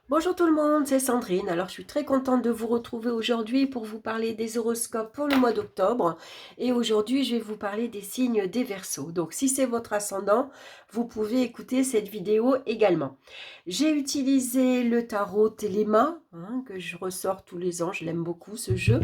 Bonjour tout le monde, c'est Sandrine. Alors je suis très contente de vous retrouver aujourd'hui pour vous parler des horoscopes pour le mois d'octobre. Et aujourd'hui, je vais vous parler des signes des Verseaux. Donc si c'est votre ascendant, vous pouvez écouter cette vidéo également. J'ai utilisé le tarot Téléma, que je ressors tous les ans. Je l'aime beaucoup ce jeu.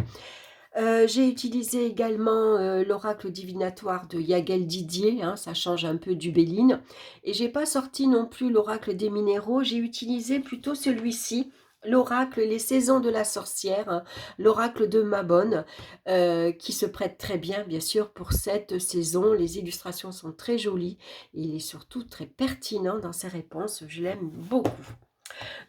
J'ai utilisé également l'oracle divinatoire de Yagel Didier, ça change un peu du Béline. Et j'ai pas sorti non plus l'oracle des minéraux, j'ai utilisé plutôt celui-ci, l'oracle Les Saisons de la sorcière, l'oracle de Mabon, qui se prête très bien, bien sûr, pour cette saison. Les illustrations sont très jolies et il est surtout très pertinent dans ses réponses. Je l'aime beaucoup.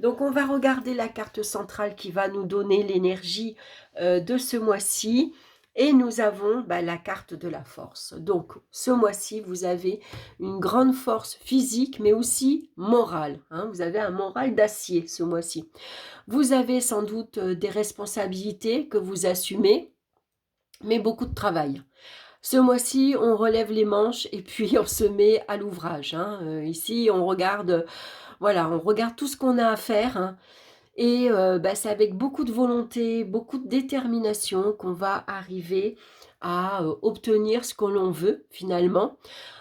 Donc on va regarder la carte centrale qui va nous donner l'énergie de ce mois-ci. Et nous avons la carte de la force. Donc ce mois-ci, vous avez une grande force physique, mais aussi morale. Vous avez un moral d'acier ce mois-ci. Vous avez sans doute des responsabilités que vous assumez, mais beaucoup de travail. Ce mois-ci, on relève les manches et puis on se met à l'ouvrage. Ici, on regarde, voilà, on regarde tout ce qu'on a à faire. Et c'est avec beaucoup de volonté, beaucoup de détermination qu'on va arriver à obtenir ce que l'on veut finalement.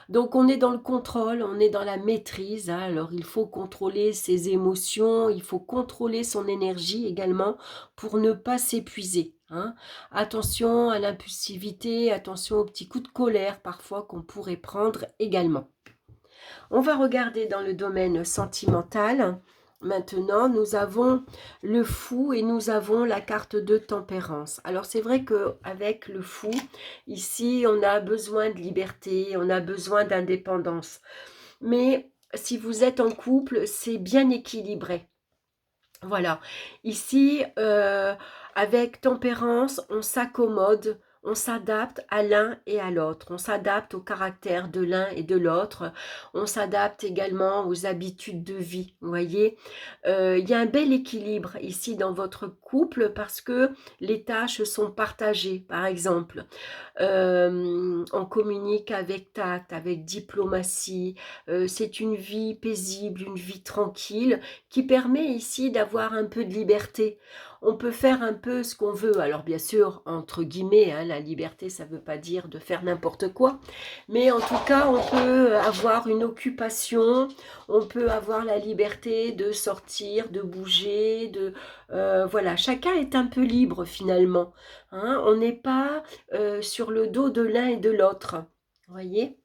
Donc on est dans le contrôle, on est dans la maîtrise. Alors il faut contrôler ses émotions, il faut contrôler son énergie également pour ne pas s'épuiser. Attention à l'impulsivité, attention aux petits coups de colère parfois qu'on pourrait prendre également. On va regarder dans le domaine sentimental. Maintenant, nous avons le fou et nous avons la carte de tempérance. Alors, c'est vrai qu'avec le fou, ici, on a besoin de liberté, on a besoin d'indépendance. Mais si vous êtes en couple, c'est bien équilibré. Voilà. Ici, avec tempérance, on s'accommode, on s'adapte à l'un et à l'autre. On s'adapte au caractère de l'un et de l'autre. On s'adapte également aux habitudes de vie. Vous voyez, il y a un bel équilibre ici dans votre couple parce que les tâches sont partagées. Par exemple, on communique avec tact, avec diplomatie. C'est une vie paisible, une vie tranquille qui permet ici d'avoir un peu de liberté. On peut faire un peu ce qu'on veut. Alors bien sûr, entre guillemets, la liberté, ça ne veut pas dire de faire n'importe quoi. Mais en tout cas, on peut avoir une occupation, on peut avoir la liberté de sortir, de bouger, voilà, chacun est un peu libre finalement. On n'est pas sur le dos de l'un et de l'autre. Voyez.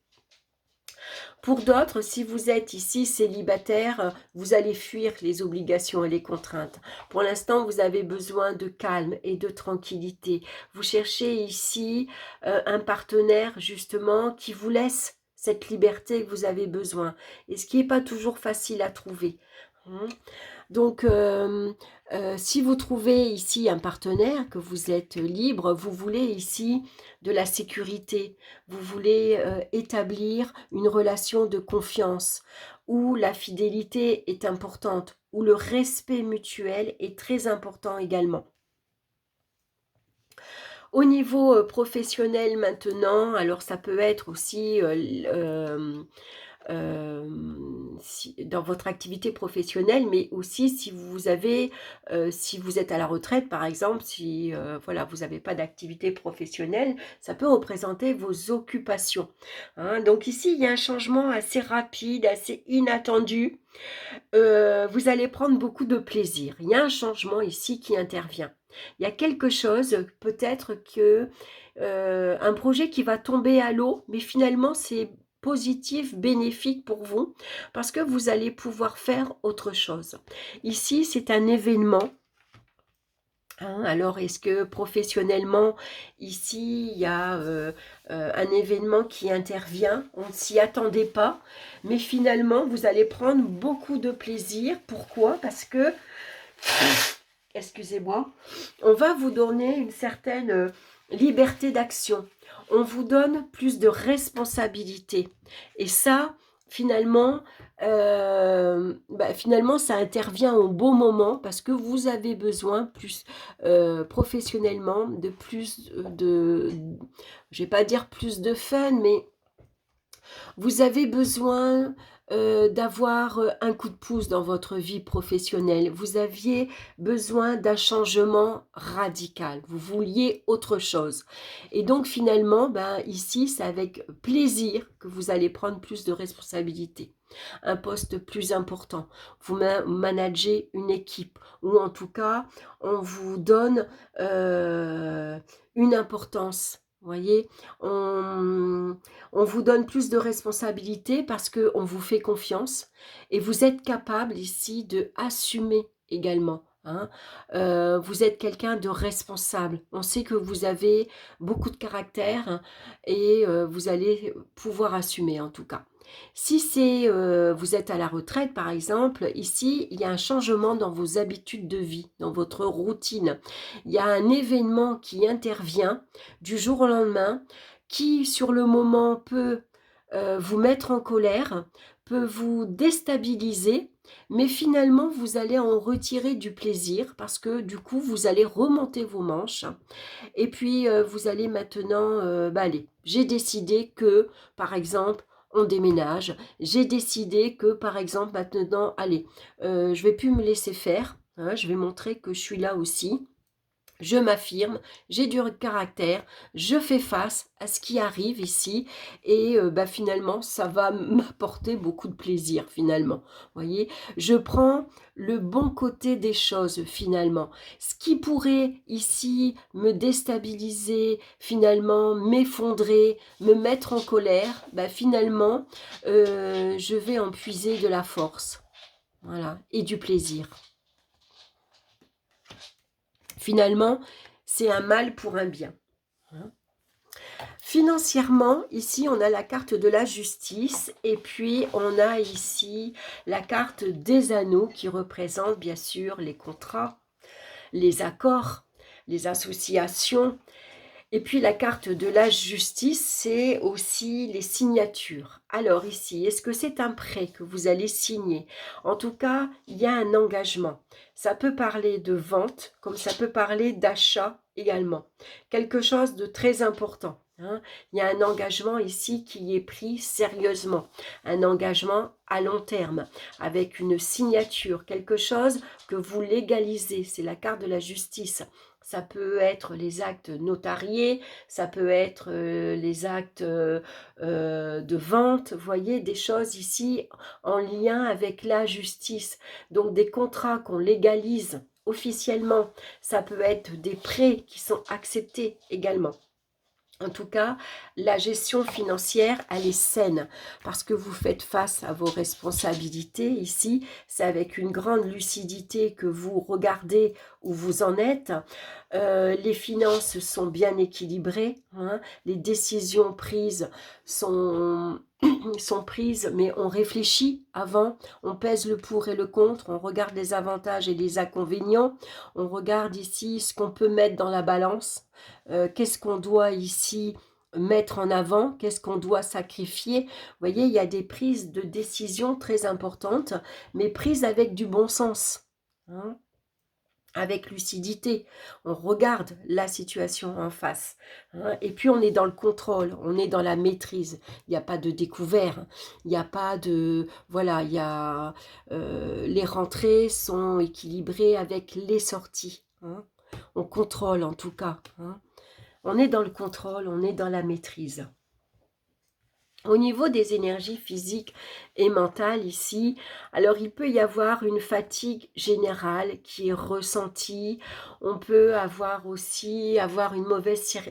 Pour d'autres, si vous êtes ici célibataire, vous allez fuir les obligations et les contraintes. Pour l'instant, vous avez besoin de calme et de tranquillité. Vous cherchez ici un partenaire justement qui vous laisse cette liberté que vous avez besoin. Et ce qui n'est pas toujours facile à trouver. Donc, si vous trouvez ici un partenaire, que vous êtes libre, vous voulez ici de la sécurité, vous voulez établir une relation de confiance où la fidélité est importante, où le respect mutuel est très important également. Au niveau professionnel maintenant, alors ça peut être aussi dans votre activité professionnelle, mais aussi si vous avez, si vous êtes à la retraite par exemple, si voilà, vous n'avez pas d'activité professionnelle, ça peut représenter vos occupations. Donc ici, il y a un changement assez rapide, assez inattendu. Vous allez prendre beaucoup de plaisir. Il y a un changement ici qui intervient. Il y a quelque chose, peut-être que un projet qui va tomber à l'eau, mais finalement c'est positif, bénéfique pour vous, parce que vous allez pouvoir faire autre chose. Ici, c'est un événement. Alors, est-ce que professionnellement, ici, il y a un événement qui intervient, on ne s'y attendait pas, mais finalement, vous allez prendre beaucoup de plaisir. Pourquoi? Parce que, excusez-moi, on va vous donner une certaine liberté d'action. On vous donne plus de responsabilité. Et ça, finalement, finalement, ça intervient au bon moment parce que vous avez besoin plus professionnellement de plus je vais pas dire plus de fun, mais vous avez besoin d'avoir un coup de pouce dans votre vie professionnelle. Vous aviez besoin d'un changement radical. Vous vouliez autre chose. Et donc finalement, ben, ici, c'est avec plaisir que vous allez prendre plus de responsabilités. Un poste plus important. Vous managez une équipe. Ou en tout cas, on vous donne une importance. Vous voyez, on vous donne plus de responsabilités parce qu'on vous fait confiance et vous êtes capable ici de assumer également. Hein. Vous êtes quelqu'un de responsable. On sait que vous avez beaucoup de caractère hein, et vous allez pouvoir assumer en tout cas. Si c'est vous êtes à la retraite par exemple, ici il y a un changement dans vos habitudes de vie, dans votre routine. Il y a un événement qui intervient du jour au lendemain qui sur le moment peut vous mettre en colère, peut vous déstabiliser, mais finalement vous allez en retirer du plaisir parce que du coup vous allez remonter vos manches et puis vous allez maintenant, bah allez, j'ai décidé que par exemple on déménage, j'ai décidé que par exemple maintenant, allez, je vais plus me laisser faire, hein, je vais montrer que je suis là aussi. Je m'affirme, j'ai du caractère, je fais face à ce qui arrive ici et bah, finalement, ça va m'apporter beaucoup de plaisir finalement. Voyez, je prends le bon côté des choses finalement. Ce qui pourrait ici me déstabiliser, finalement m'effondrer, me mettre en colère, bah, finalement, je vais en puiser de la force. Voilà, et du plaisir. Finalement, c'est un mal pour un bien. Financièrement, ici, on a la carte de la justice et puis on a ici la carte des anneaux qui représente bien sûr les contrats, les accords, les associations. Et puis la carte de la justice, c'est aussi les signatures. Alors ici, est-ce que c'est un prêt que vous allez signer? En tout cas, il y a un engagement. Ça peut parler de vente, comme ça peut parler d'achat également. Quelque chose de très important. Hein. Il y a un engagement ici qui est pris sérieusement. Un engagement à long terme, avec une signature, quelque chose que vous légalisez. C'est la carte de la justice. Ça peut être les actes notariés, ça peut être les actes de vente, vous voyez, des choses ici en lien avec la justice. Donc des contrats qu'on légalise officiellement, ça peut être des prêts qui sont acceptés également. En tout cas, la gestion financière, elle est saine parce que vous faites face à vos responsabilités. Ici, c'est avec une grande lucidité que vous regardez où vous en êtes. Les finances sont bien équilibrées. Hein. Les décisions prises sont, sont prises, mais on réfléchit avant. On pèse le pour et le contre. On regarde les avantages et les inconvénients. On regarde ici ce qu'on peut mettre dans la balance. Qu'est-ce qu'on doit ici mettre en avant, qu'est-ce qu'on doit sacrifier. Vous voyez, il y a des prises de décision très importantes, mais prises avec du bon sens, hein, avec lucidité. On regarde la situation en face, hein, et puis on est dans le contrôle, on est dans la maîtrise. Il n'y a pas de découvert, il n'y a pas de... Voilà, il y a... les rentrées sont équilibrées avec les sorties. Hein. On contrôle en tout cas, hein. On est dans le contrôle, on est dans la maîtrise. Au niveau des énergies physiques et mentales ici, alors il peut y avoir une fatigue générale qui est ressentie. On peut avoir aussi une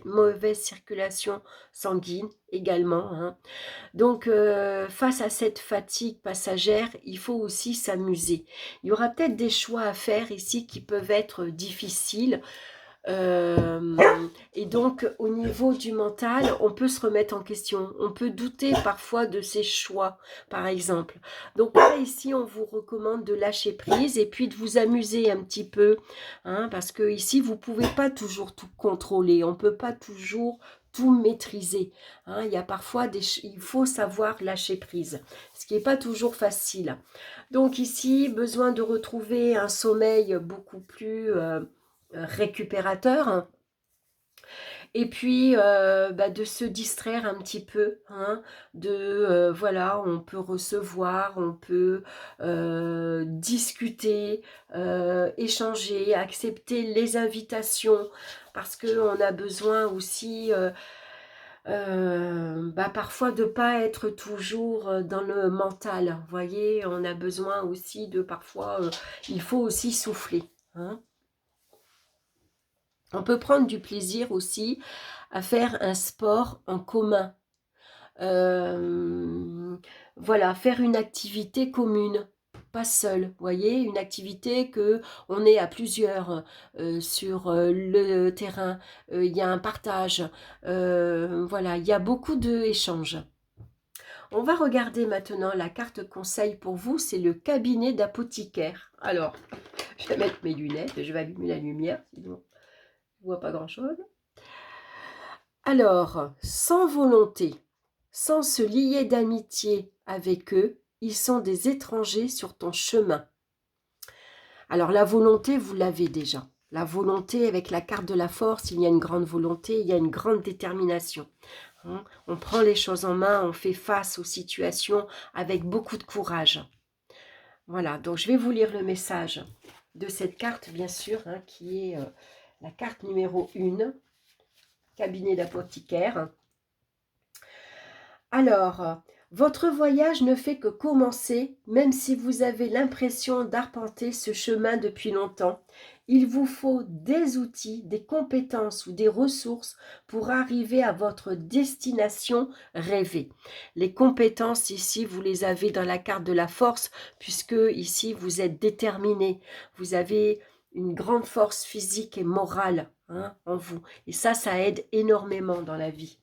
mauvaise circulation sanguine également. Hein. Donc face à cette fatigue passagère, il faut aussi s'amuser. Il y aura peut-être des choix à faire ici qui peuvent être difficiles. Et donc, au niveau du mental, on peut se remettre en question. On peut douter parfois de ses choix, par exemple. Donc là, ici, on vous recommande de lâcher prise et puis de vous amuser un petit peu. Hein, parce que ici, vous ne pouvez pas toujours tout contrôler. On ne peut pas toujours tout maîtriser. Hein, il y a parfois il faut savoir lâcher prise, ce qui n'est pas toujours facile. Donc ici, besoin de retrouver un sommeil beaucoup plus... récupérateur Et puis, de se distraire un petit peu, hein, voilà, on peut recevoir, on peut discuter, échanger, accepter les invitations, parce qu'on a besoin aussi, parfois de pas être toujours dans le mental. Vous voyez, on a besoin aussi de parfois, il faut aussi souffler, hein. On peut prendre du plaisir aussi à faire un sport en commun. Voilà, faire une activité commune, pas seul. Vous voyez, une activité que on est à plusieurs sur le terrain. Il y a un partage. Voilà, il y a beaucoup d'échanges. On va regarder maintenant la carte conseil pour vous. C'est le cabinet d'apothicaire. Alors, je vais mettre mes lunettes. Je vais allumer la lumière, sinon je ne vois pas grand-chose. Alors, sans volonté, sans se lier d'amitié avec eux, ils sont des étrangers sur ton chemin. Alors, la volonté, vous l'avez déjà. La volonté, avec la carte de la force, il y a une grande volonté, il y a une grande détermination. Hein. On prend les choses en main, on fait face aux situations avec beaucoup de courage. Voilà, donc je vais vous lire le message de cette carte, bien sûr, hein, qui est la carte numéro 1, cabinet d'apothicaire. Alors, votre voyage ne fait que commencer, même si vous avez l'impression d'arpenter ce chemin depuis longtemps. Il vous faut des outils, des compétences ou des ressources pour arriver à votre destination rêvée. Les compétences ici, vous les avez dans la carte de la force, puisque ici, vous êtes déterminé. Vous avez une grande force physique et morale, hein, en vous. Et ça aide énormément dans la vie.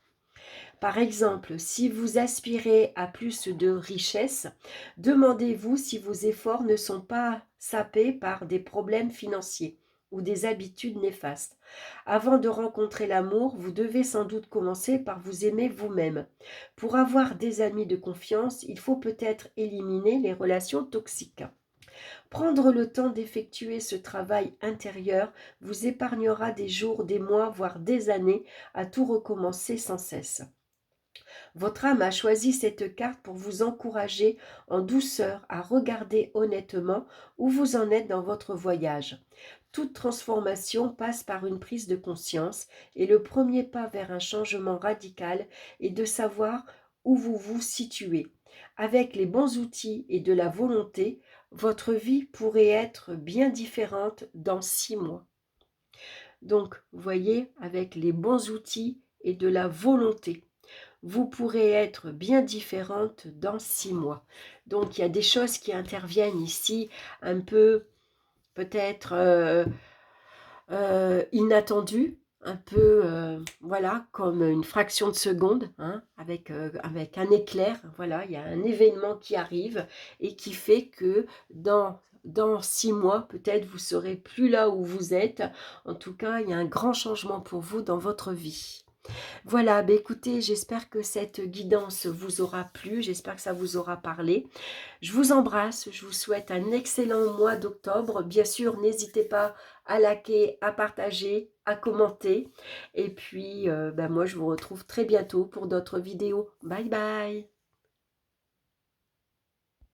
Par exemple, si vous aspirez à plus de richesse, demandez-vous si vos efforts ne sont pas sapés par des problèmes financiers ou des habitudes néfastes. Avant de rencontrer l'amour, vous devez sans doute commencer par vous aimer vous-même. Pour avoir des amis de confiance, il faut peut-être éliminer les relations toxiques. Prendre le temps d'effectuer ce travail intérieur vous épargnera des jours, des mois, voire des années à tout recommencer sans cesse. Votre âme a choisi cette carte pour vous encourager en douceur à regarder honnêtement où vous en êtes dans votre voyage. Toute transformation passe par une prise de conscience et le premier pas vers un changement radical est de savoir où vous vous situez. Avec les bons outils et de la volonté, votre vie pourrait être bien différente dans 6 mois. Donc, vous voyez, avec les bons outils et de la volonté, vous pourrez être bien différente dans 6 mois. Donc, il y a des choses qui interviennent ici un peu peut-être inattendues, un peu, voilà, comme une fraction de seconde, hein, avec un éclair. Voilà, il y a un événement qui arrive et qui fait que dans 6 mois, peut-être vous serez plus là où vous êtes. En tout cas, il y a un grand changement pour vous dans votre vie. Voilà, écoutez, j'espère que cette guidance vous aura plu, j'espère que ça vous aura parlé. Je vous embrasse, je vous souhaite un excellent mois d'octobre. Bien sûr, n'hésitez pas à liker, à partager, à commenter. Et puis, moi, je vous retrouve très bientôt pour d'autres vidéos. Bye bye!